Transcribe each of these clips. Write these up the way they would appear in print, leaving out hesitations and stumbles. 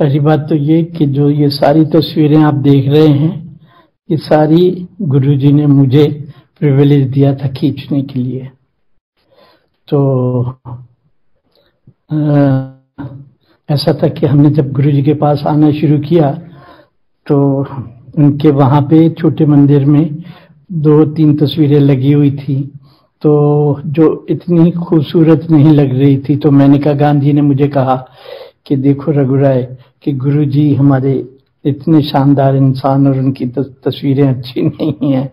पहली बात तो ये कि जो ये सारी तस्वीरें आप देख रहे हैं, ये सारी गुरुजी ने मुझे प्रिविलेज दिया था खींचने के लिए। तो ऐसा था कि हमने जब गुरुजी के पास आना शुरू किया तो उनके वहां पे छोटे मंदिर में 2-3 तस्वीरें लगी हुई थी, तो जो इतनी खूबसूरत नहीं लग रही थी। तो मैंने कहा, गांधी ने मुझे कहा कि देखो रघुराय कि गुरुजी हमारे इतने शानदार इंसान और उनकी तस्वीरें अच्छी नहीं हैं,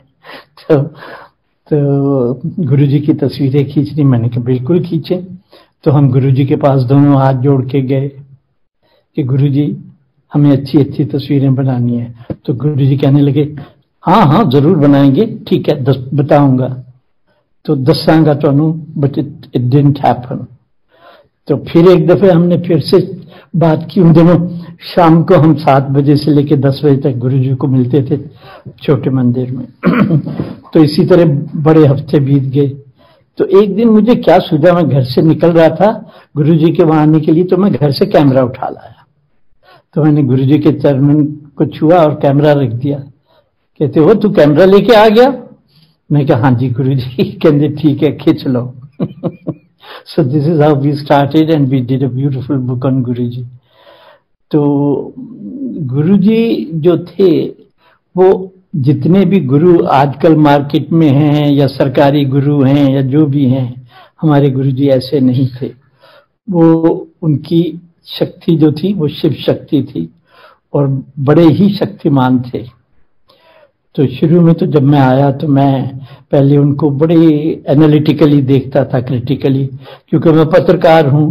तो गुरुजी की तस्वीरें खींचनी। मैंने कहा बिल्कुल खींचे। तो हम गुरुजी के पास दोनों हाथ जोड़ के गए कि गुरुजी हमें अच्छी अच्छी तस्वीरें बनानी है। तो गुरुजी कहने लगे, हाँ हाँ जरूर बनाएंगे, ठीक है, बताऊंगा। तो दसांगा तो बट इट डिडंट हैपन। तो फिर एक दफे हमने फिर से बात की। उन दिनों शाम को हम 7 बजे से लेकर 10 बजे तक गुरुजी को मिलते थे छोटे मंदिर में। तो इसी तरह बड़े हफ्ते बीत गए। तो एक दिन मुझे क्या सूझा, मैं घर से निकल रहा था गुरुजी के वहां आने के लिए, तो मैं घर से कैमरा उठा लाया। तो मैंने गुरुजी के चरणों को छुआ और कैमरा रख दिया। कहते हो तू कैमरा लेके आ गया? मैं कहा हाँ जी गुरुजी। कहते ठीक है खींच लो। So this is how we started and we did a beautiful book on Guruji. तो गुरुजी जो थे वो जितने भी गुरु आजकल मार्केट में हैं या सरकारी गुरु हैं या जो भी हैं, हमारे गुरुजी ऐसे नहीं थे। वो उनकी शक्ति जो थी वो शिव शक्ति थी और बड़े ही शक्तिमान थे। तो शुरू में तो जब मैं आया तो मैं पहले उनको बड़े एनालिटिकली देखता था, क्रिटिकली, क्योंकि मैं पत्रकार हूं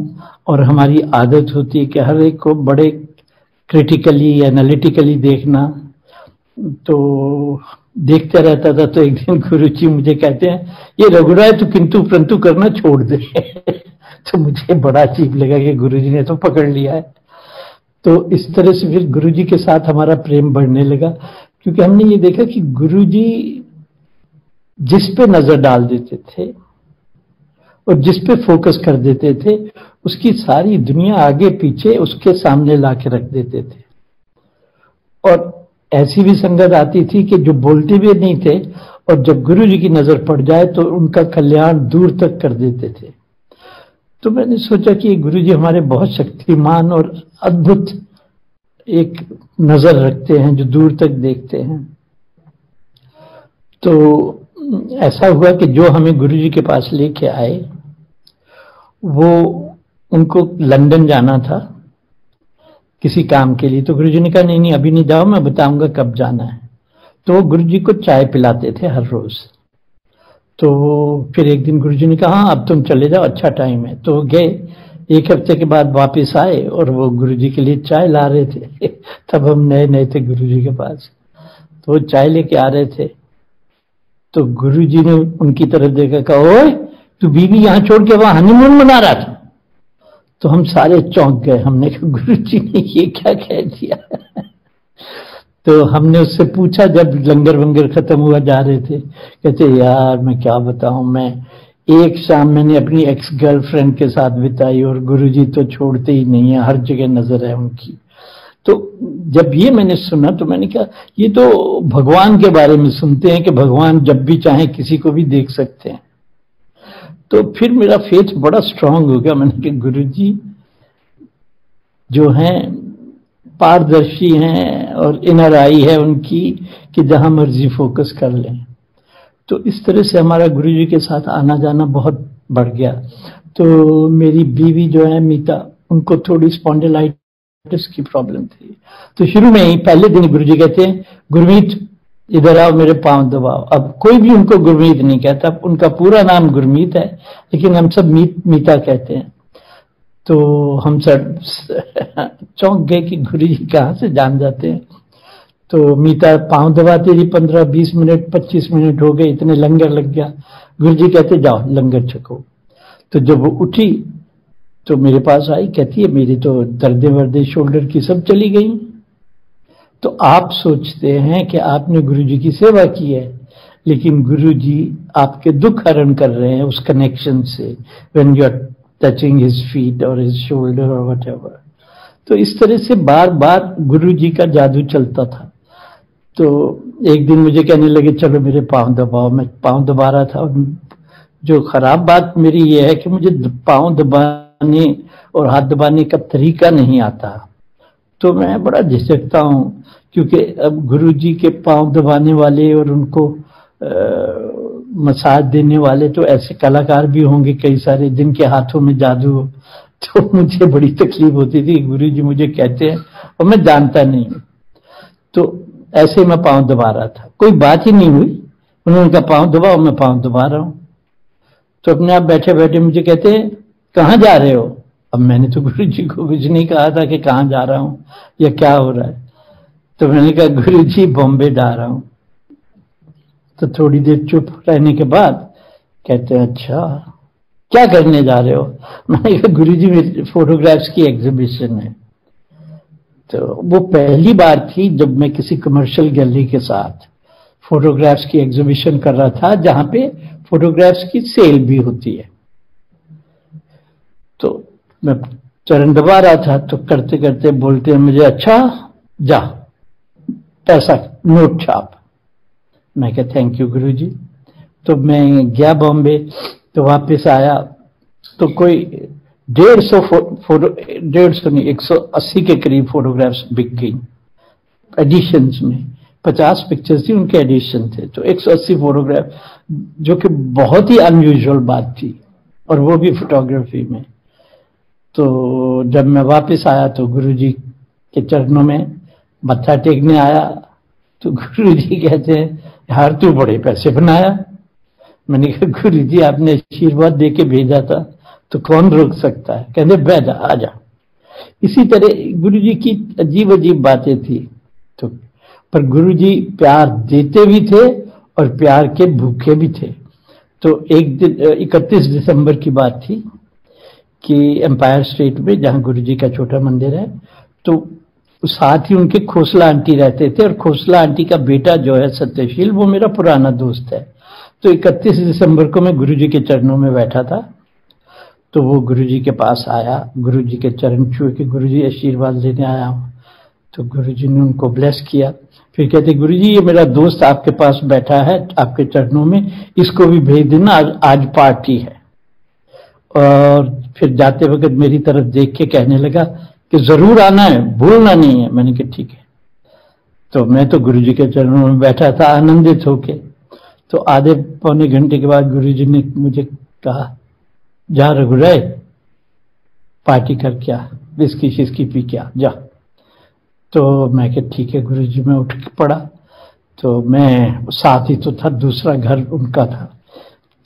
और हमारी आदत होती है कि हर एक को बड़े क्रिटिकली एनालिटिकली देखना। तो देखते रहता था। तो एक दिन गुरुजी मुझे कहते हैं, ये रघुराय तो किंतु परंतु करना छोड़ दे। तो मुझे बड़ा अजीब लगा कि गुरुजी ने तो पकड़ लिया है। तो इस तरह से फिर गुरुजी के साथ हमारा प्रेम बढ़ने लगा, क्योंकि हमने ये देखा कि गुरुजी जिस पे नजर डाल देते थे और जिस पे फोकस कर देते थे, उसकी सारी दुनिया आगे पीछे उसके सामने ला के रख देते थे। और ऐसी भी संगत आती थी कि जो बोलते भी नहीं थे और जब गुरुजी की नजर पड़ जाए तो उनका कल्याण दूर तक कर देते थे। तो मैंने सोचा कि गुरुजी हमारे बहुत शक्तिमान और अद्भुत एक नजर रखते हैं जो दूर तक देखते हैं। तो ऐसा हुआ कि जो हमें गुरुजी के पास लेके आए, वो उनको लंदन जाना था किसी काम के लिए। तो गुरुजी ने कहा नहीं नहीं अभी नहीं जाओ, मैं बताऊंगा कब जाना है। तो वो गुरुजी को चाय पिलाते थे हर रोज। तो फिर एक दिन गुरुजी ने कहा हाँ अब तुम चले जाओ, अच्छा टाइम है। तो गए। 1 हफ्ते के बाद वापस आए और वो गुरुजी के लिए चाय ला रहे थे। तब हम नए नए थे गुरुजी के पास। तो वो चाय लेके आ रहे थे। तो गुरुजी ने उनकी तरफ देखा, कहा ओए तू बीवी यहाँ छोड़ के वहां हनीमून मना रहा था? तो हम सारे चौंक गए। हमने कहा गुरुजी ने ये क्या कह दिया? तो हमने उससे पूछा जब लंगर वंगर खत्म हुआ जा रहे थे। कहते यार मैं क्या बताऊं, मैं एक शाम मैंने अपनी एक्स गर्लफ्रेंड के साथ बिताई और गुरुजी तो छोड़ते ही नहीं है, हर जगह नजर है उनकी। तो जब ये मैंने सुना तो मैंने कहा ये तो भगवान के बारे में सुनते हैं कि भगवान जब भी चाहे किसी को भी देख सकते हैं। तो फिर मेरा फेथ बड़ा स्ट्रांग हो गया। मैंने कहा गुरुजी जो हैं पारदर्शी हैं और इनर आई है उनकी कि जहां मर्जी फोकस कर लें। तो इस तरह से हमारा गुरुजी के साथ आना जाना बहुत बढ़ गया। तो मेरी बीवी जो है मीता, उनको थोड़ी स्पॉन्डिलाइटिस की प्रॉब्लम थी। तो शुरू में ही पहले दिन गुरुजी कहते हैं गुरमीत इधर आओ मेरे पांव दबाओ। अब कोई भी उनको गुरमीत नहीं कहता, उनका पूरा नाम गुरमीत है लेकिन हम सब मीता कहते हैं। तो हम सब चौंक गए कि गुरुजी कहाँ से जान जाते हैं। तो मीता पांव दबाते रही 15-20 मिनट, 25 मिनट हो गए, इतने लंगर लग गया। गुरुजी कहते जाओ लंगर छको। तो जब वो उठी तो मेरे पास आई, कहती है मेरी तो दर्दे वर्दे शोल्डर की सब चली गई। तो आप सोचते हैं कि आपने गुरुजी की सेवा की है, लेकिन गुरुजी आपके दुख हरण कर रहे हैं उस कनेक्शन से, when you are touching his feet और हिज शोल्डर और व्हाटएवर। तो इस तरह से बार बार गुरु जी का जादू चलता था। तो एक दिन मुझे कहने लगे चलो मेरे पाँव दबाओ। मैं पाँव दबा रहा था, और जो खराब बात मेरी ये है कि मुझे पाँव दबाने और हाथ दबाने का तरीका नहीं आता, तो मैं बड़ा झिझकता हूँ, क्योंकि अब गुरु जी के पाँव दबाने वाले और उनको मसाज देने वाले तो ऐसे कलाकार भी होंगे कई सारे जिनके हाथों में जादू हो। तो मुझे बड़ी तकलीफ होती थी, गुरु जी मुझे कहते हैं और मैं जानता नहीं हूँ। तो ऐसे मैं पाँव दबा रहा था, कोई बात ही नहीं हुई। उन्होंने कहा पाँव दबाओ, मैं पाँव दबा रहा हूँ। तो अपने आप बैठे बैठे मुझे कहते हैं कहाँ जा रहे हो? अब मैंने तो गुरु जी को कुछ नहीं कहा था कि कहाँ जा रहा हूँ या क्या हो रहा है। तो मैंने कहा गुरु जी बॉम्बे जा रहा हूँ। तो थोड़ी देर चुप रहने के बाद कहते हैं अच्छा क्या करने जा रहे हो? मैंने कहा गुरु जी मेरी फोटोग्राफ्स की एग्जीबिशन है। तो वो पहली बार थी जब मैं किसी कमर्शियल गैलरी के साथ फोटोग्राफ्स की एग्जीबिशन कर रहा था, जहां पे फोटोग्राफ्स की सेल भी होती है। तो मैं चरण दबा रहा था, तो करते करते बोलते हैं मुझे अच्छा जा पैसा नोट छाप। मैं कहा थैंक यू गुरु जी। तो मैं गया बॉम्बे, तो वापस आया तो कोई 150 नहीं 180 के करीब फोटोग्राफ्स बिक गई एडिशंस में। 50 पिक्चर्स थी, उनके एडिशन थे, तो 180 फोटोग्राफ, जो कि बहुत ही अनयूजुअल बात थी, और वो भी फोटोग्राफी में। तो जब मैं वापस आया तो गुरुजी के चरणों में मत्था टेकने आया, तो गुरुजी कहते हैं यार तू बड़े पैसे बनाया। मैंने कहा गुरुजी आपने आशीर्वाद दे के भेजा था, तो कौन रोक सकता है? कहते बैठ जा, आ जा। इसी तरह गुरुजी की अजीब अजीब बातें थी। तो पर गुरुजी प्यार देते भी थे और प्यार के भूखे भी थे। तो एक दिन 31 दिसंबर की बात थी कि एम्पायर स्टेट में जहां गुरुजी का छोटा मंदिर है, तो साथ ही उनके खोसला आंटी रहते थे, और खोसला आंटी का बेटा जो है सत्यशील, वो मेरा पुराना दोस्त है। तो 31 दिसंबर को मैं गुरुजी के चरणों में बैठा था, तो वो गुरुजी के पास आया, गुरुजी के चरण छुए कि गुरुजी आशीर्वाद लेने आया हूं। तो गुरुजी ने उनको ब्लेस किया। फिर कहते गुरुजी ये मेरा दोस्त आपके पास बैठा है आपके चरणों में, इसको भी भेज देना, आज पार्टी है। और फिर जाते वक्त मेरी तरफ देख के कहने लगा कि जरूर आना है, भूलना नहीं है। मैंने कहा ठीक है। तो मैं तो गुरुजी के चरणों में बैठा था आनंदित होके। तो आधे पौने घंटे के बाद गुरुजी ने मुझे कहा जा रघुराय पार्टी कर क्या, बिस्की शिस्की पी क्या जा। तो मैं कहा ठीक है गुरुजी। मैं उठ के पड़ा, तो मैं साथ ही तो था, दूसरा घर उनका था,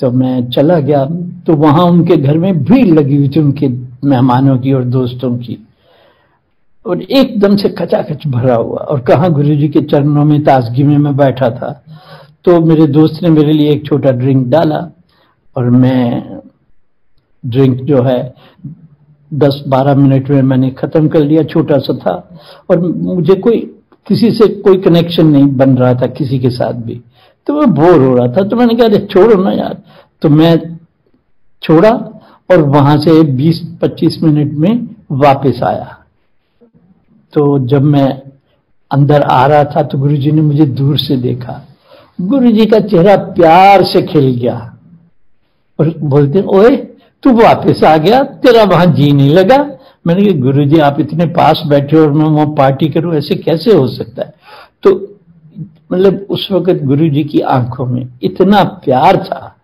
तो मैं चला गया। तो वहां उनके घर में भीड़ लगी हुई थी, उनके मेहमानों की और दोस्तों की, और एकदम से खचाखच भरा हुआ। और कहाँ गुरुजी के चरणों में ताजगी में मैं बैठा था। तो मेरे दोस्त ने मेरे लिए एक छोटा ड्रिंक डाला, और मैं ड्रिंक जो है 10-12 मिनट में मैंने खत्म कर लिया, छोटा सा था। और मुझे किसी से कोई कनेक्शन नहीं बन रहा था किसी के साथ भी, तो मैं बोर हो रहा था। तो मैंने कहा अरे छोड़ो ना यार। तो मैं छोड़ा, और वहां से 20-25 मिनट में वापस आया। तो जब मैं अंदर आ रहा था तो गुरुजी ने मुझे दूर से देखा। गुरुजी का चेहरा प्यार से खिल गया, और बोलते ओए तू वापस आ गया, तेरा वहां जी नहीं लगा। मैंने कहा गुरुजी आप इतने पास बैठे और मैं वहां पार्टी करूं, ऐसे कैसे हो सकता है? तो मतलब उस वक्त गुरुजी की आंखों में इतना प्यार था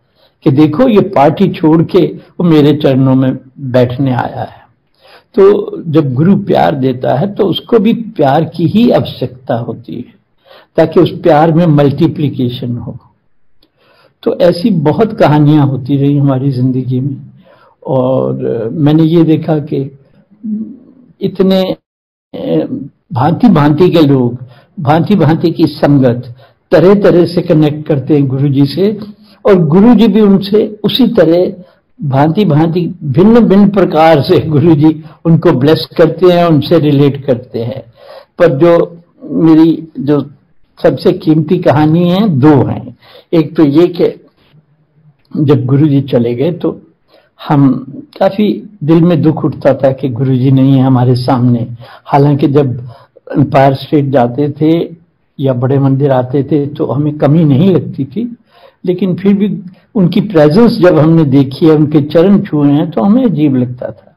कि देखो ये पार्टी छोड़ के वो मेरे चरणों में बैठने आया है। तो जब गुरु प्यार देता है तो उसको भी प्यार की ही आवश्यकता होती है, ताकि उस प्यार में मल्टीप्लिकेशन हो। तो ऐसी बहुत कहानियां होती रही हमारी जिंदगी में, और मैंने ये देखा कि इतने भांति भांति के लोग, भांति भांति की संगत तरह तरह से कनेक्ट करते हैं गुरुजी से, और गुरुजी भी उनसे उसी तरह भांति भांति भिन्न भिन्न प्रकार से गुरुजी उनको ब्लेस करते हैं, उनसे रिलेट करते हैं। पर जो मेरी जो सबसे कीमती कहानी है, दो हैं। एक तो ये कि जब गुरुजी चले गए तो हम काफी दिल में दुख उठता था कि गुरुजी नहीं है हमारे सामने। हालांकि जब एम्पायर स्टेट जाते थे या बड़े मंदिर आते थे तो हमें कमी नहीं लगती थी, लेकिन फिर भी उनकी प्रेजेंस जब हमने देखी है, उनके चरण छुए हैं, तो हमें अजीब लगता था।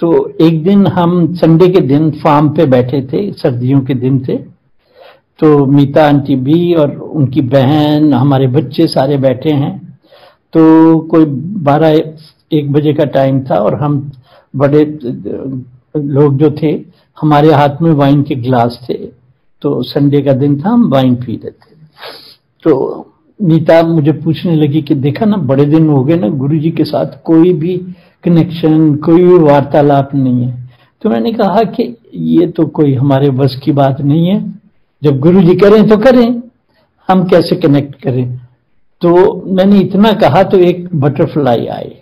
तो एक दिन हम संडे के दिन फार्म पे बैठे थे, सर्दियों के दिन थे, तो मीता आंटी भी और उनकी बहन, हमारे बच्चे सारे बैठे हैं। तो कोई 12-1 बजे का टाइम था और हम बड़े लोग जो थे, हमारे हाथ में वाइन के ग्लास थे। तो संडे का दिन था, हम वाइन पी रहे थे। तो नीता मुझे पूछने लगी कि देखा ना, बड़े दिन हो गए ना, गुरुजी के साथ कोई भी कनेक्शन, कोई भी वार्तालाप नहीं है। तो मैंने कहा कि ये तो कोई हमारे बस की बात नहीं है, जब गुरुजी करें तो करें, हम कैसे कनेक्ट करें। तो मैंने इतना कहा तो एक बटरफ्लाई आई,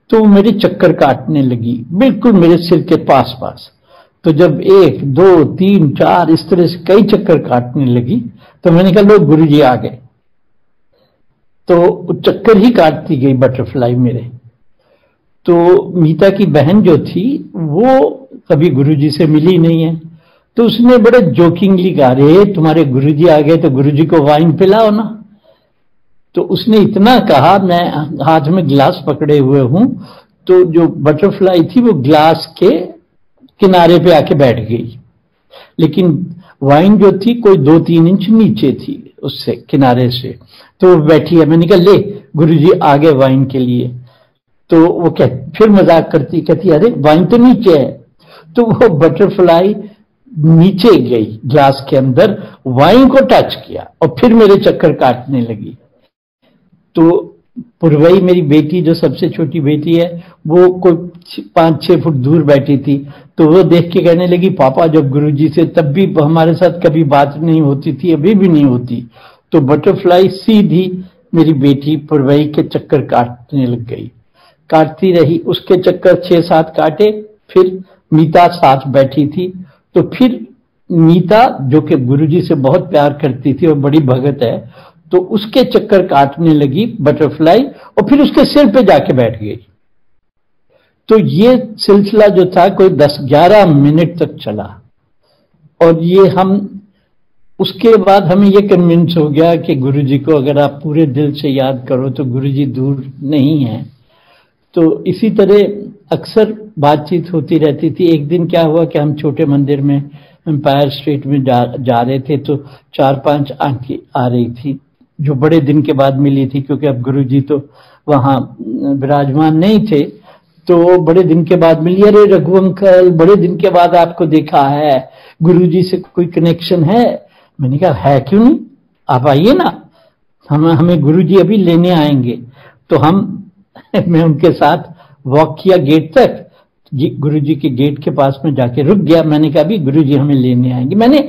तो मेरे चक्कर काटने लगी बिल्कुल मेरे सिर के पास पास। तो जब 1, 2, 3, 4 इस तरह से कई चक्कर काटने लगी, तो मैंने कहा लो गुरुजी आ गए। तो चक्कर ही काटती गई बटरफ्लाई मेरे। तो मीता की बहन जो थी वो कभी गुरुजी से मिली नहीं है, तो उसने बड़े जोकिंगली कहा, रे तुम्हारे गुरुजी आ गए तो गुरुजी को वाइन पिलाओ ना। तो उसने इतना कहा, मैं हाथ में ग्लास पकड़े हुए हूं, तो जो बटरफ्लाई थी वो ग्लास के किनारे पे आके बैठ गई, लेकिन वाइन जो थी कोई 2-3 इंच नीचे थी उससे, किनारे से। तो वो बैठी है। मैंने कहा ले गुरुजी आ गए वाइन के लिए। तो वो फिर मजाक करती, कहती अरे वाइन तो नीचे है। तो वो बटरफ्लाई नीचे गई ग्लास के अंदर, वाइन को टच किया और फिर मेरे चक्कर काटने लगी। तो पुरवई मेरी बेटी, जो सबसे छोटी बेटी है, वो कोई 5-6 फुट दूर बैठी थी। तो वो देख के कहने लगी, पापा जब गुरुजी से, तब भी हमारे साथ कभी बात नहीं होती थी, अभी भी नहीं होती। तो बटरफ्लाई सीधी मेरी बेटी पुरवई के चक्कर काटने लग गई, काटती रही। उसके चक्कर 6-7 काटे, फिर मीता साथ बैठी थी। तो फिर मीता, जो कि गुरुजी से बहुत प्यार करती थी और बड़ी भगत है, तो उसके चक्कर काटने लगी बटरफ्लाई और फिर उसके सिर पे जाके बैठ गई। तो ये सिलसिला जो था कोई 10-11 मिनट तक चला। और ये हम, उसके बाद हमें ये कन्विंस हो गया कि गुरुजी को अगर आप पूरे दिल से याद करो तो गुरुजी दूर नहीं है। तो इसी तरह अक्सर बातचीत होती रहती थी। एक दिन क्या हुआ कि हम छोटे मंदिर में एम्पायर स्टेट में जा रहे थे, तो 4-5 आंटी आ रही थी जो बड़े दिन के बाद मिली थी, क्योंकि अब गुरुजी तो वहां विराजमान नहीं थे। तो बड़े दिन के बाद मिली, अरे रघु अंकल बड़े दिन के बाद आपको देखा है, गुरुजी से कोई कनेक्शन है? मैंने कहा है, क्यों नहीं, आप आइए ना, हमें गुरुजी अभी लेने आएंगे। तो मैं उनके साथ वॉक किया गेट तक, गुरुजी के गेट के पास में जाके रुक गया। मैंने कहा अभी गुरुजी हमें लेने आएंगे। मैंने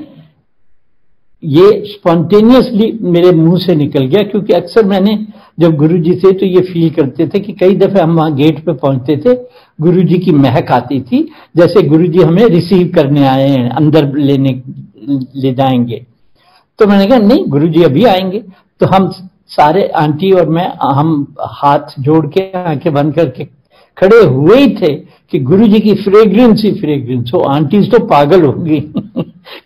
ये स्पॉन्टेनियसली मेरे मुंह से निकल गया, क्योंकि अक्सर मैंने जब गुरुजी से तो ये फील करते थे कि कई दफे हम वहां गेट पे पहुंचते थे, गुरुजी की महक आती थी, जैसे गुरुजी हमें रिसीव करने आए हैं, अंदर ले जाएंगे। तो मैंने कहा नहीं, गुरुजी अभी आएंगे। तो हम सारे आंटी और मैं, हम हाथ जोड़ के आंखें बंद करके खड़े हुए ही थे कि गुरुजी की फ्रेग्रेंस ही फ्रेग्रेंस हो। आंटीज तो पागल होगी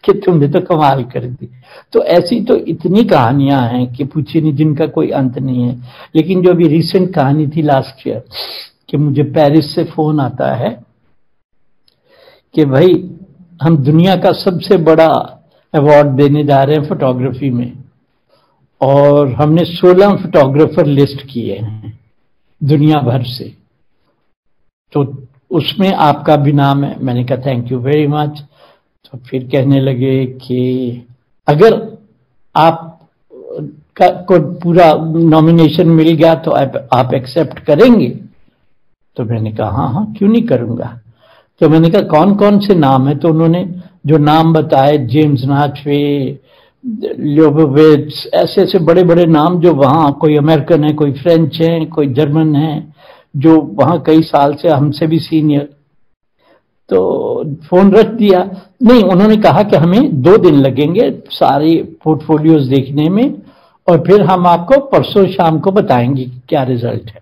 कि तुमने तो कमाल कर दी। तो ऐसी तो इतनी कहानियां हैं कि पूछिए नहीं, जिनका कोई अंत नहीं है। लेकिन जो अभी रिसेंट कहानी थी लास्ट ईयर, कि मुझे पेरिस से फोन आता है कि भाई हम दुनिया का सबसे बड़ा अवार्ड देने जा रहे हैं फोटोग्राफी में, और हमने 16 फोटोग्राफर लिस्ट किए हैं दुनिया भर से, तो उसमें आपका भी नाम है। मैंने कहा थैंक यू वेरी मच। तो फिर कहने लगे कि अगर आप को पूरा नॉमिनेशन मिल गया तो आप एक्सेप्ट करेंगे? तो मैंने कहा हाँ हाँ, क्यों नहीं करूंगा। तो मैंने कहा कौन कौन से नाम है? तो उन्होंने जो नाम बताए, जेम्स नाचवे, लियोबोविट्स, ऐसे ऐसे बड़े बड़े नाम, जो वहाँ कोई अमेरिकन है, कोई फ्रेंच है, कोई जर्मन है, जो वहाँ कई साल से हमसे भी सीनियर। तो फोन रख दिया। नहीं, उन्होंने कहा कि हमें 2 दिन लगेंगे सारी पोर्टफोलियोज देखने में, और फिर हम आपको परसों शाम को बताएंगे क्या रिजल्ट है।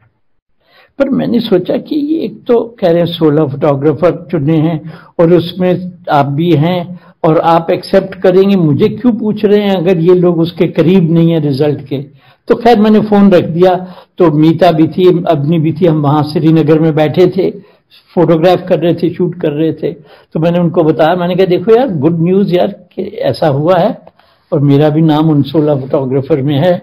पर मैंने सोचा कि ये एक तो कह रहे हैं 16 फोटोग्राफर चुने हैं और उसमें आप भी हैं और आप एक्सेप्ट करेंगे, मुझे क्यों पूछ रहे हैं अगर ये लोग उसके करीब नहीं है रिजल्ट के। तो खैर मैंने फोन रख दिया। तो मीता भी थी, अवनी भी थी, हम वहां श्रीनगर में बैठे थे, फोटोग्राफ कर रहे थे, शूट कर रहे थे। तो मैंने उनको बताया, मैंने कहा देखो यार गुड न्यूज यार कि ऐसा हुआ है और मेरा भी नाम उन 16 फोटोग्राफर में है।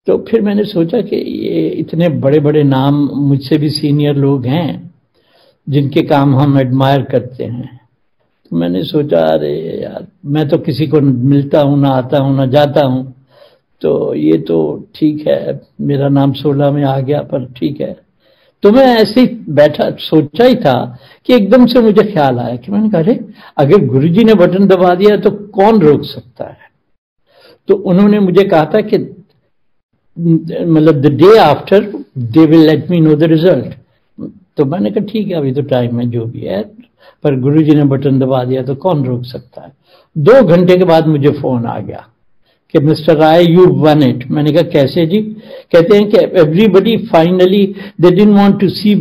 तो फिर मैंने सोचा कि ये इतने बड़े बड़े नाम, मुझसे भी सीनियर लोग हैं जिनके काम हम एडमायर करते हैं। तो मैंने सोचा अरे यार मैं तो किसी को मिलता हूं, ना आता हूं, ना जाता हूं, तो ये तो ठीक है मेरा नाम 16 में आ गया, पर ठीक है। तो मैं ऐसे ही बैठा सोचा ही था कि एकदम से मुझे ख्याल आया कि मैंने कहा अरे अगर गुरुजी ने बटन दबा दिया तो कौन रोक सकता है। तो उन्होंने मुझे कहा था कि मतलब the day after they will let me know the result. तो मैंने कहा ठीक है अभी तो टाइम है जो भी है, पर गुरुजी ने बटन दबा दिया तो कौन रोक सकता है। 2 घंटे के बाद मुझे फोन आ गया कि mister Rai you won it. मैंने कहा कैसे जी? कहते हैं कि everybody finally they didn't want to see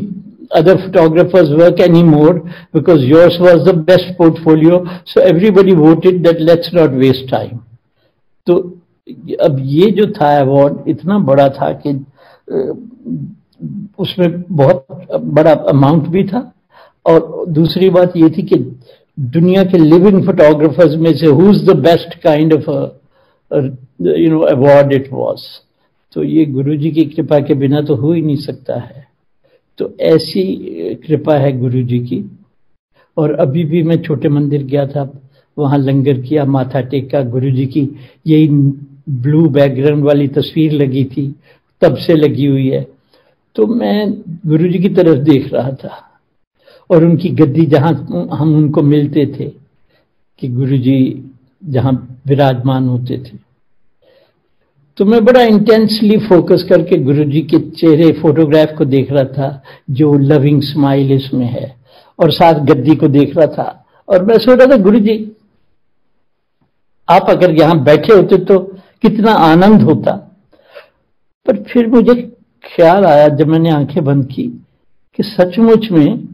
other photographers work anymore because yours was the best portfolio, so everybody voted that let's not waste time. तो अब ये जो था अवार्ड इतना बड़ा था कि उसमें बहुत बड़ा अमाउंट भी था और दूसरी बात ये थी कि दुनिया के लिविंग फोटोग्राफर्स में से who is the best kind of award it was. तो ये गुरुजी की कृपा के बिना तो हो ही नहीं सकता है। तो ऐसी कृपा है गुरुजी की। और अभी भी मैं छोटे मंदिर गया था, वहां लंगर किया, माथा टेका, गुरुजी की यही ब्लू बैकग्राउंड वाली तस्वीर लगी थी, तब से लगी हुई है। तो मैं गुरुजी की तरफ देख रहा था और उनकी गद्दी जहां हम उनको मिलते थे कि गुरुजी जहां विराजमान होते थे, तो मैं बड़ा इंटेंसली फोकस करके गुरुजी के चेहरे फोटोग्राफ को देख रहा था जो लविंग स्माइल इसमें है, और साथ गद्दी को देख रहा था। और मैं सोच रहा था गुरुजी आप अगर यहां बैठे होते तो कितना आनंद होता। पर फिर मुझे ख्याल आया जब मैंने आंखें बंद की कि सचमुच में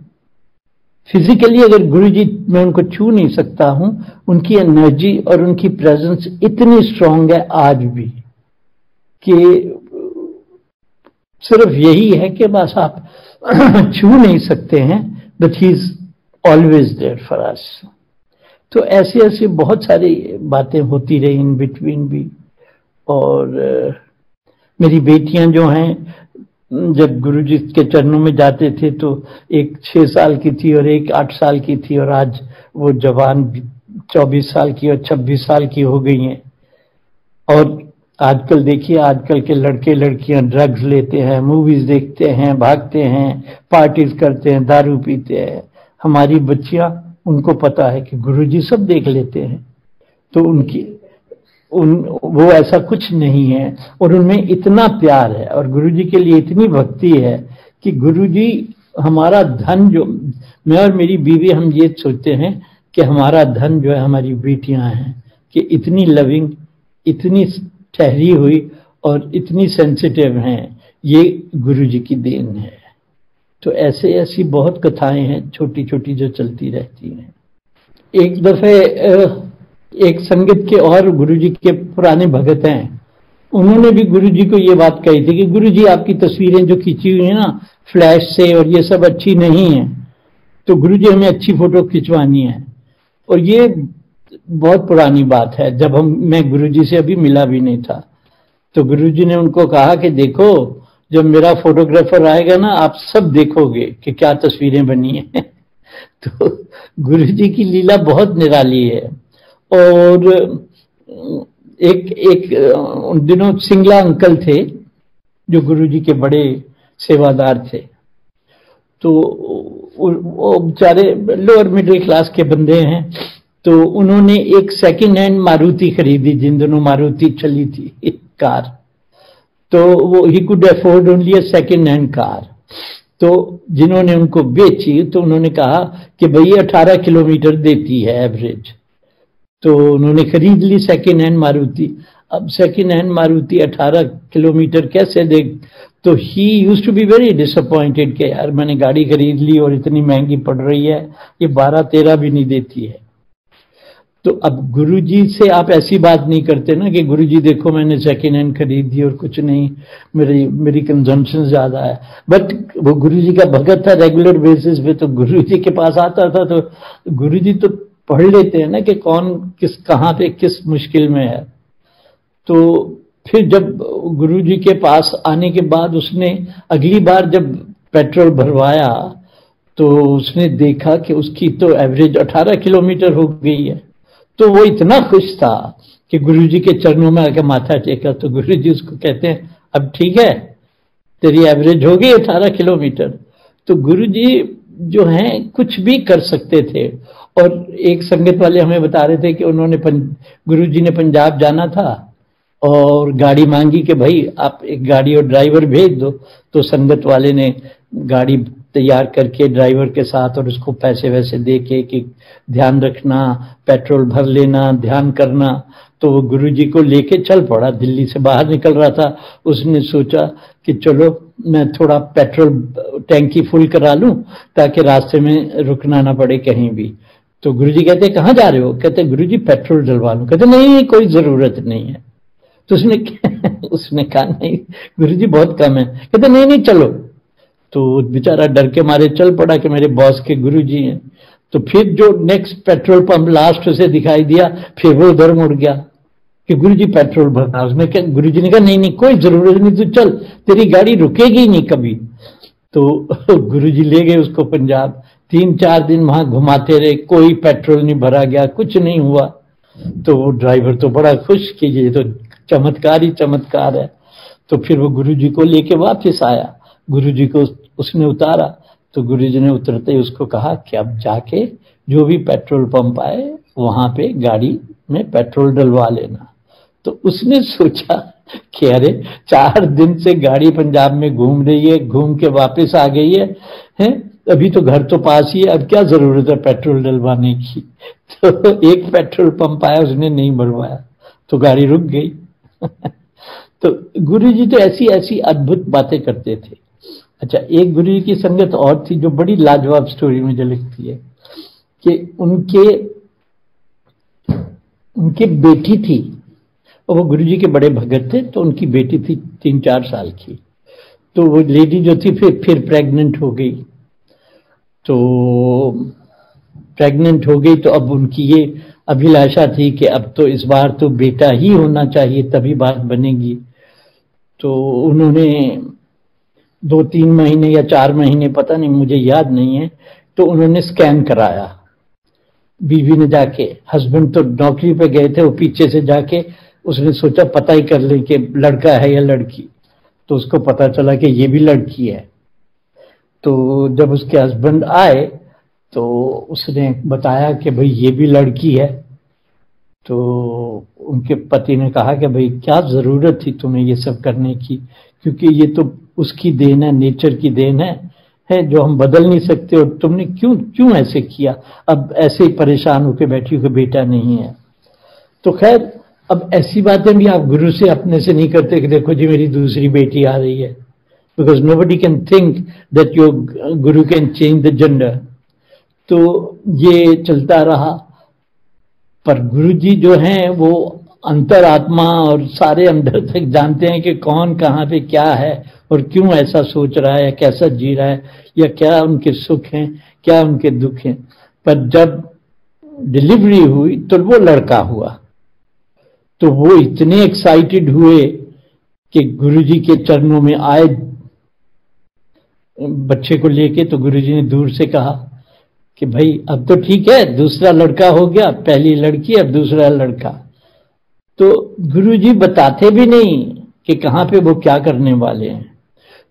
फिजिकली अगर गुरुजी मैं उनको छू नहीं सकता हूं, उनकी एनर्जी और उनकी प्रेजेंस इतनी स्ट्रांग है आज भी कि सिर्फ यही है कि बस आप छू नहीं सकते हैं, but he is always there for us. तो ऐसी ऐसी बहुत सारी बातें होती रही इन बिटवीन भी। और मेरी बेटियां जो हैं जब गुरुजी के चरणों में जाते थे तो एक 6 साल की थी और एक 8 साल की थी, और आज वो जवान 24 साल की और 26 साल की हो गई हैं। और आजकल देखिए आजकल के लड़के लड़कियां ड्रग्स लेते हैं, मूवीज देखते हैं, भागते हैं, पार्टीज करते हैं, दारू पीते हैं। हमारी बच्चियां, उनको पता है कि गुरुजी सब देख लेते हैं, तो वो ऐसा कुछ नहीं है और उनमें इतना प्यार है और गुरुजी के लिए इतनी भक्ति है कि गुरुजी हमारा धन, जो मैं और मेरी बीवी हम ये सोचते हैं कि हमारा धन जो है हमारी बेटियां हैं, कि इतनी लविंग, इतनी ठहरी हुई और इतनी सेंसिटिव हैं, ये गुरुजी की देन है। तो ऐसे ऐसी बहुत कथाएं हैं छोटी छोटी जो चलती रहती हैं। एक दफे एक संगत के और गुरुजी के पुराने भगत हैं, उन्होंने भी गुरुजी को ये बात कही थी कि गुरुजी आपकी तस्वीरें जो खींची हुई है ना फ्लैश से और ये सब अच्छी नहीं है, तो गुरुजी हमें अच्छी फोटो खिंचवानी है। और ये बहुत पुरानी बात है, जब मैं गुरुजी से अभी मिला भी नहीं था। तो गुरुजी ने उनको कहा कि देखो जब मेरा फोटोग्राफर आएगा ना आप सब देखोगे कि क्या तस्वीरें बनी हैं। तो गुरुजी की लीला बहुत निराली है। और एक उन दिनों सिंगला अंकल थे जो गुरुजी के बड़े सेवादार थे। तो वो बेचारे लोअर मिडिल क्लास के बंदे हैं, तो उन्होंने एक सेकंड हैंड मारुति खरीदी, जिन दिनों मारुति चली थी कार। तो वो he could afford only a second hand car. तो जिन्होंने उनको बेची तो उन्होंने कहा कि भाई 18 किलोमीटर देती है एवरेज। तो उन्होंने खरीद ली सेकंड हैंड मारुति। अब सेकंड हैंड मारुति 18 किलोमीटर कैसे दे? तो he used to be very disappointed कि यार मैंने गाड़ी खरीद ली और इतनी महंगी पड़ रही है, ये 12-13 भी नहीं देती है। तो अब गुरुजी से आप ऐसी बात नहीं करते ना कि गुरुजी देखो मैंने सेकेंड हैंड खरीद दी और कुछ नहीं, मेरी कंजम्पशन ज्यादा है। बट वो गुरुजी का भगत था रेगुलर बेसिस पे, तो गुरुजी के पास आता था तो गुरुजी तो पढ़ लेते हैं ना कि कौन किस कहाँ पे किस मुश्किल में है। तो फिर जब गुरुजी के पास आने के बाद उसने अगली बार जब पेट्रोल भरवाया तो उसने देखा कि उसकी तो एवरेज 18 किलोमीटर हो गई है। तो वो इतना खुश था कि गुरुजी के चरणों में आके माथा टेका। तो गुरुजी उसको कहते हैं अब ठीक है, तेरी एवरेज हो गई 18 किलोमीटर। तो गुरुजी जो हैं कुछ भी कर सकते थे। और एक संगत वाले हमें बता रहे थे कि उन्होंने गुरुजी ने पंजाब जाना था और गाड़ी मांगी कि भाई आप एक गाड़ी और ड्राइवर भेज दो। तो संगत वाले ने गाड़ी तैयार करके ड्राइवर के साथ और उसको पैसे वैसे दे के कि ध्यान रखना, पेट्रोल भर लेना, ध्यान करना। तो वो गुरुजी को लेके चल पड़ा। दिल्ली से बाहर निकल रहा था, उसने सोचा कि चलो मैं थोड़ा पेट्रोल टैंकी फुल करा लूं ताकि रास्ते में रुकना ना पड़े कहीं भी। तो गुरुजी कहते कहाँ जा रहे हो? कहते गुरुजी पेट्रोल डलवा लूं। कहते नहीं कोई जरूरत नहीं है। तो उसने कहा नहीं गुरुजी बहुत कम है। कहते नहीं नहीं चलो। तो बेचारा डर के मारे चल पड़ा कि मेरे बॉस के गुरुजी हैं। तो फिर जो नेक्स्ट पेट्रोल पंप लास्ट से दिखाई दिया फिर वो उधर मुड़ गया कि गुरुजी पेट्रोल भरना। उसने कहा गुरुजी ने कहा नहीं नहीं कोई जरूरत नहीं, तू चल, तेरी गाड़ी रुकेगी नहीं कभी। तो गुरुजी ले गए उसको पंजाब। 3-4 दिन वहां घुमाते रहे, कोई पेट्रोल नहीं भरा गया, कुछ नहीं हुआ। तो वो ड्राइवर तो बड़ा खुश कि ये तो चमत्कार ही चमत्कार है। तो फिर वो गुरुजी को लेके वापस आया। गुरुजी को उसने उतारा तो गुरुजी ने उतरते ही उसको कहा कि अब जाके जो भी पेट्रोल पंप आए वहां पे गाड़ी में पेट्रोल डलवा लेना। तो उसने सोचा कि अरे 4 दिन से गाड़ी पंजाब में घूम रही है, घूम के वापस आ गई है, अभी तो घर तो पास ही है, अब क्या जरूरत है पेट्रोल डलवाने की। तो एक पेट्रोल पंप आया, उसने नहीं भरवाया तो गाड़ी रुक गई। तो गुरुजी तो ऐसी ऐसी अद्भुत बातें करते थे। अच्छा, एक गुरुजी की संगत और थी जो बड़ी लाजवाब स्टोरी मुझे लगती है कि उनके बेटी थी और वो गुरुजी के बड़े भगत थे। तो उनकी बेटी थी 3-4 साल की। तो वो लेडी जो थी फिर प्रेग्नेंट हो गई। तो प्रेग्नेंट हो गई तो अब उनकी ये अभिलाषा थी कि अब तो इस बार तो बेटा ही होना चाहिए तभी बात बनेगी। तो उन्होंने 2-3 महीने या 4 महीने, पता नहीं मुझे याद नहीं है, तो उन्होंने स्कैन कराया बीवी ने जाके। हस्बैंड तो नौकरी पे गए थे, वो पीछे से जाके उसने सोचा पता ही कर ले कि लड़का है या लड़की। तो उसको पता चला कि ये भी लड़की है। तो जब उसके हस्बैंड आए तो उसने बताया कि भाई ये भी लड़की है। तो उनके पति ने कहा कि भाई क्या जरूरत थी तुम्हें ये सब करने की, क्योंकि ये तो उसकी देन है, नेचर की देन है जो हम बदल नहीं सकते, और तुमने क्यों ऐसे किया, अब ऐसे ही परेशान होकर बैठी हो कि बेटा नहीं है। तो खैर अब ऐसी बातें भी आप गुरु से अपने से नहीं करते कि देखो जी मेरी दूसरी बेटी आ रही है, because nobody can think that your Guru can change the gender. तो ये चलता रहा। पर गुरुजी जो हैं वो अंतरात्मा और सारे अंदर तक जानते हैं कि कौन कहाँ पे क्या है और क्यों ऐसा सोच रहा है या कैसा जी रहा है या क्या उनके सुख हैं क्या उनके दुख हैं। पर जब डिलीवरी हुई तो वो लड़का हुआ तो वो इतने एक्साइटेड हुए कि गुरुजी के चरणों में आए बच्चे को लेके। तो गुरुजी ने दूर से कहा कि भाई अब तो ठीक है, दूसरा लड़का हो गया, पहली लड़की अब दूसरा लड़का। तो गुरुजी बताते भी नहीं कि कहाँ पे वो क्या करने वाले हैं।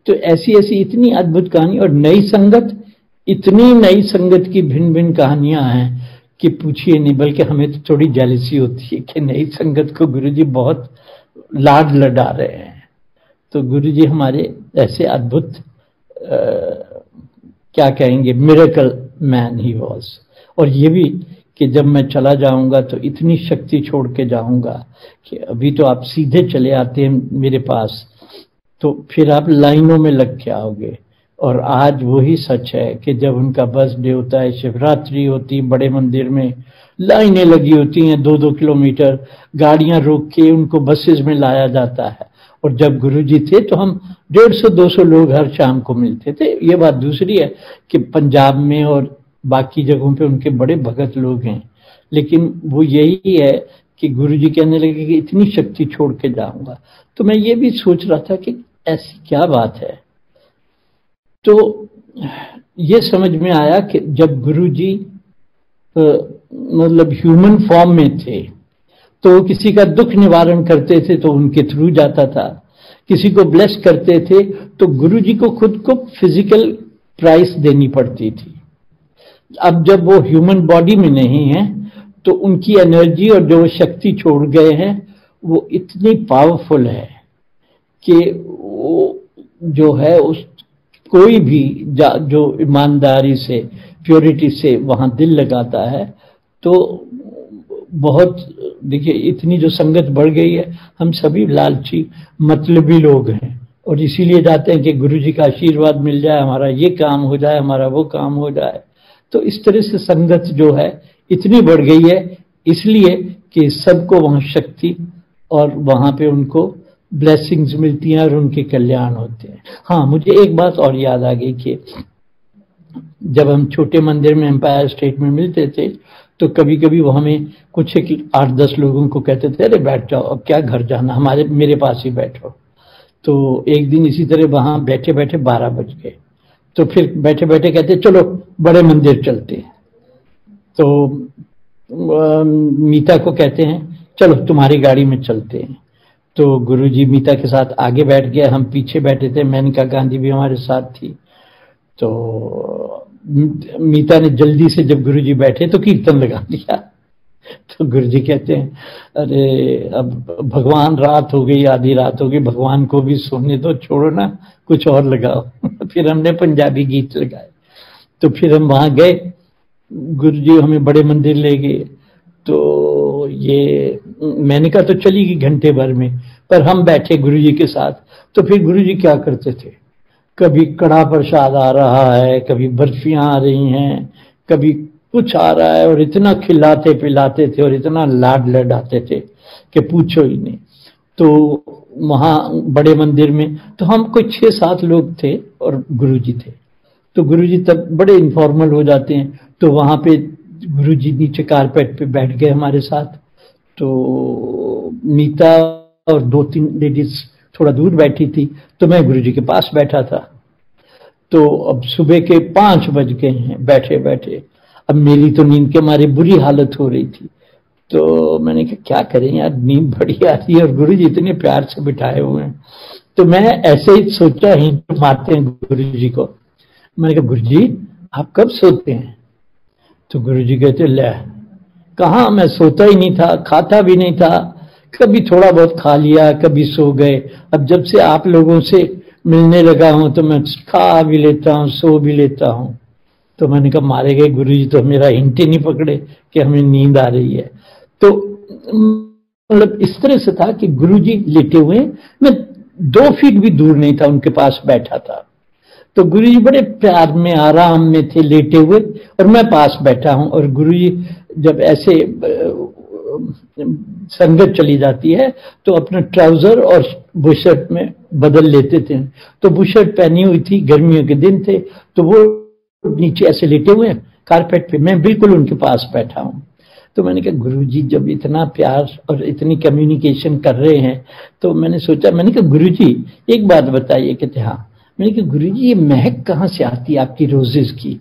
तो ऐसी ऐसी इतनी अद्भुत कहानी और नई संगत, इतनी नई संगत की भिन्न भिन्न कहानियां हैं कि पूछिए नहीं। बल्कि हमें तो थोड़ी जेलसी होती है कि नई संगत को गुरुजी बहुत लाड लड़ा रहे हैं। तो गुरुजी हमारे ऐसे अद्भुत क्या कहेंगे, मिरेकल मैन ही वॉज। और ये भी कि जब मैं चला जाऊंगा तो इतनी शक्ति छोड़ के जाऊंगा कि अभी तो आप सीधे चले आते हैं मेरे पास तो फिर आप लाइनों में लग के आओगे। और आज वही सच है कि जब उनका बर्थडे होता है, शिवरात्रि होती, बड़े मंदिर में लाइनें लगी होती हैं 2-2 किलोमीटर, गाड़ियां रोक के उनको बसेस में लाया जाता है। और जब गुरुजी थे तो हम 150-200 लोग हर शाम को मिलते थे। ये बात दूसरी है कि पंजाब में और बाकी जगहों पे उनके बड़े भगत लोग हैं, लेकिन वो यही है कि गुरुजी कहने लगे कि इतनी शक्ति छोड़ के जाऊंगा। तो मैं ये भी सोच रहा था कि ऐसी क्या बात है। तो ये समझ में आया कि जब गुरुजी मतलब ह्यूमन फॉर्म में थे तो किसी का दुख निवारण करते थे तो उनके थ्रू जाता था, किसी को ब्लेस करते थे तो गुरुजी को खुद को फिजिकल प्राइस देनी पड़ती थी। अब जब वो ह्यूमन बॉडी में नहीं है तो उनकी एनर्जी और जो शक्ति छोड़ गए हैं वो इतनी पावरफुल है कि वो जो है उस कोई भी जो ईमानदारी से, प्योरिटी से वहां दिल लगाता है तो बहुत, देखिए इतनी जो संगत बढ़ गई है, हम सभी लालची मतलबी लोग हैं और इसीलिए जाते हैं कि गुरुजी का आशीर्वाद मिल जाए, हमारा ये काम हो जाए, हमारा वो काम हो जाए। तो इस तरह से संगत जो है इतनी बढ़ गई है इसलिए कि सबको वहां शक्ति और वहां पे उनको ब्लेसिंग्स मिलती हैं और उनके कल्याण होते हैं। हाँ, मुझे एक बात और याद आ गई कि जब हम छोटे मंदिर में एम्पायर स्टेट में मिलते थे तो कभी कभी वो हमें कुछ 8-10 लोगों को कहते थे, अरे बैठ जाओ, अब क्या घर जाना, मेरे पास ही बैठो। तो एक दिन इसी तरह वहां बैठे बैठे 12 बज गए, तो फिर बैठे बैठे कहते चलो बड़े मंदिर चलते हैं। तो मीता को कहते हैं चलो तुम्हारी गाड़ी में चलते हैं। तो गुरुजी मीता के साथ आगे बैठ गए, हम पीछे बैठे थे, मेनका गांधी भी हमारे साथ थी। तो मीता ने जल्दी से जब गुरुजी बैठे तो कीर्तन लगा दिया। तो गुरुजी कहते हैं अरे अब भगवान, रात हो गई, आधी रात हो गई, भगवान को भी सोने दो, छोड़ो ना, कुछ और लगाओ। फिर हमने पंजाबी गीत लगाए। तो फिर हम वहां गए, गुरुजी हमें बड़े मंदिर ले गए। तो ये मैंने कहा तो चली गई घंटे भर में, पर हम बैठे गुरुजी के साथ। तो फिर गुरुजी क्या करते थे, कभी कड़ा प्रसाद आ रहा है, कभी बर्फियां आ रही हैं, कभी कुछ आ रहा है, और इतना खिलाते पिलाते थे और इतना लाड लडाते थे कि पूछो ही नहीं। तो वहां बड़े मंदिर में तो हम कोई 6-7 लोग थे और गुरुजी थे। तो गुरुजी तब बड़े इनफॉर्मल हो जाते हैं, तो वहां पे गुरुजी नीचे कारपेट पे बैठ गए हमारे साथ। तो मीता और 2-3 लेडीज थोड़ा दूर बैठी थी, तो मैं गुरुजी के पास बैठा था। तो अब सुबह के 5 बज गए हैं बैठे बैठे। अब मेरी तो नींद के मारे बुरी हालत हो रही थी। तो मैंने कहा क्या करें यार, नींद बड़ी आ रही है और गुरुजी इतने प्यार से बिठाए हुए हैं। तो मैं ऐसे ही सोचा, ही मारते हैं गुरुजी को। मैंने कहा गुरुजी आप कब सोते हैं? तो गुरुजी कहते ले कहाँ, मैं सोता ही नहीं था, खाता भी नहीं था, कभी थोड़ा बहुत खा लिया, कभी सो गए। अब जब से आप लोगों से मिलने लगा हूं तो मैं खा भी लेता हूं, सो भी लेता हूं। तो मैंने कहा मारे गए गुरुजी, तो मेरा हिंट ही नहीं पकड़े कि हमें नींद आ रही है। तो मतलब इस तरह से था कि गुरुजी लेटे हुए, मैं 2 फीट भी दूर नहीं था, उनके पास बैठा था। तो गुरुजी बड़े प्यार में आराम में थे लेटे हुए और मैं पास बैठा हूं। और गुरुजी जब ऐसे संगत चली जाती है तो अपना ट्राउजर और बुशर्ट में बदल लेते थे। तो बुशर्ट पहनी हुई थी, गर्मियों के दिन थे, तो वो नीचे ऐसे लेटे हुए कारपेट पे, मैं बिल्कुल उनके पास बैठा हूं। तो मैंने कहा गुरुजी जब इतना प्यार और इतनी कम्युनिकेशन कर रहे हैं, तो मैंने सोचा, मैंने कहा गुरुजी एक बात बताइए। कहते हाँ। मैंने कहा गुरुजी ये महक कहाँ से आती है आपकी रोजेस की?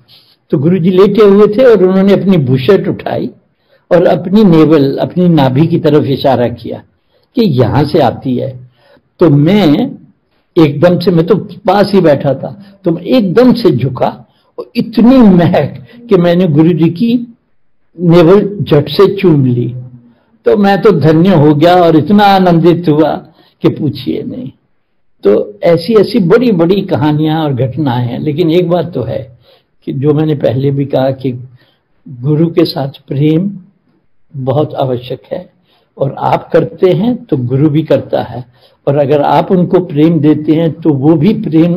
तो गुरुजी लेटे हुए थे और उन्होंने अपनी बुशर्ट उठाई और अपनी नेवल, अपनी नाभि की तरफ इशारा किया कि यहां से आती है। तो मैं एकदम से, मैं तो पास ही बैठा था, तो मैं एकदम से झुका और इतनी महक कि मैंने गुरुजी की नेवल झट से चूम ली। तो मैं तो धन्य हो गया और इतना आनंदित हुआ कि पूछिए नहीं। तो ऐसी ऐसी बड़ी बड़ी कहानियां और घटनाएं हैं। लेकिन एक बात तो है कि जो मैंने पहले भी कहा कि गुरु के साथ प्रेम बहुत आवश्यक है, और आप करते हैं तो गुरु भी करता है। और अगर आप उनको प्रेम देते हैं तो वो भी प्रेम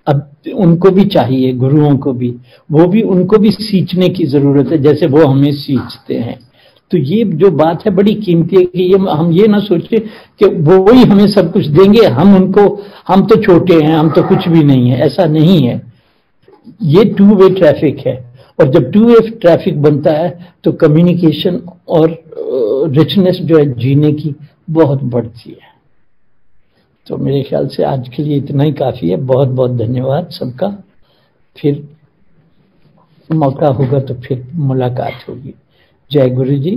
अब उनको भी चाहिए, गुरुओं को भी, वो भी उनको भी सींचने की जरूरत है जैसे वो हमें सींचते हैं। तो ये जो बात है बड़ी कीमती है कि हम ये ना सोचे कि वो ही हमें सब कुछ देंगे, हम तो छोटे हैं, हम तो कुछ भी नहीं है। ऐसा नहीं है, ये टू वे ट्रैफिक है। और जब टू वे ट्रैफिक बनता है तो कम्युनिकेशन और रिचनेस जो है जीने की बहुत बढ़ती है। तो मेरे ख्याल से आज के लिए इतना ही काफी है। बहुत बहुत धन्यवाद सबका। फिर मौका होगा तो फिर मुलाकात होगी। जय गुरु जी,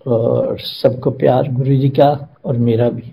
और सबको प्यार गुरु जी का और मेरा भी।